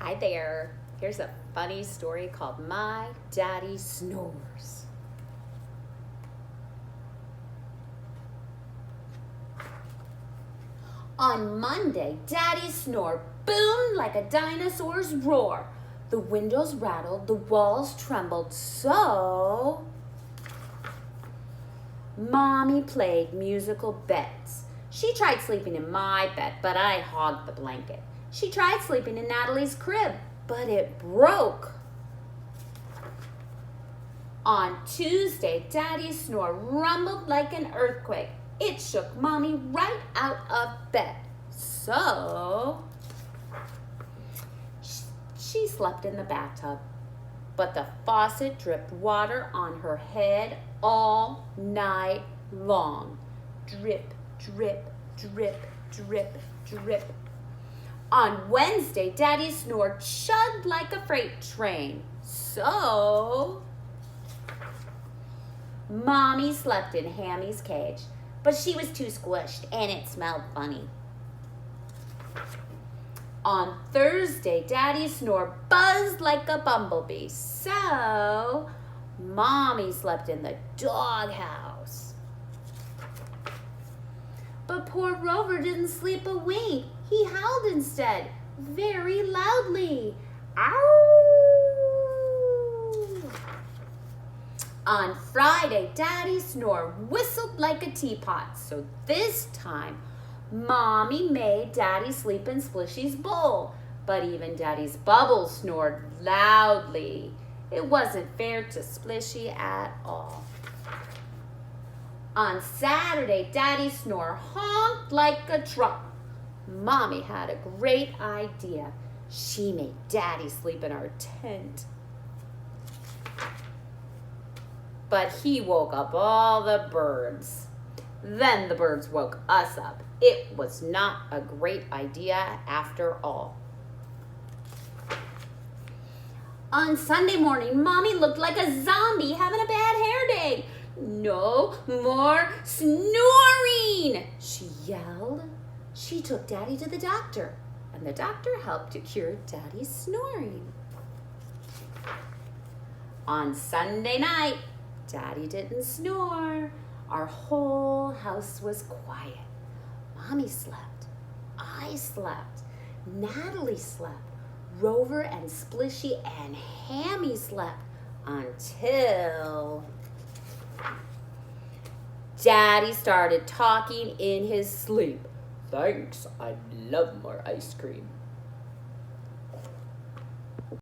Hi there. Here's a funny story called My Daddy Snores. On Monday, Daddy snored boomed like a dinosaur's roar. The windows rattled, the walls trembled, so Mommy played musical beds. She tried sleeping in my bed, but I hogged the blanket. She tried sleeping in Natalie's crib, but it broke. On Tuesday, Daddy's snore rumbled like an earthquake. It shook Mommy right out of bed. So she slept in the bathtub, but the faucet dripped water on her head all night long. Drip, drip, drip, drip, drip. On Wednesday, Daddy's snore chugged like a freight train. So Mommy slept in Hammy's cage, but she was too squished and it smelled funny. On Thursday, Daddy's snore buzzed like a bumblebee. So Mommy slept in the doghouse. But poor Rover didn't sleep a wink. He howled instead, very loudly. Ow! On Friday, Daddy's snore whistled like a teapot. So this time, Mommy made Daddy sleep in Splishy's bowl. But even Daddy's bubbles snored loudly. It wasn't fair to Splishy at all. On Saturday, Daddy's snore honked like a truck. Mommy had a great idea. She made Daddy sleep in our tent. But he woke up all the birds. Then the birds woke us up. It was not a great idea after all. On Sunday morning, Mommy looked like a zombie having a bad hair day. No more snoring, she yelled. She took Daddy to the doctor, and the doctor helped to cure Daddy's snoring. On Sunday night, Daddy didn't snore. Our whole house was quiet. Mommy slept. I slept. Natalie slept. Rover and Splishy and Hammy slept until Daddy started talking in his sleep. Thanks, I'd love more ice cream.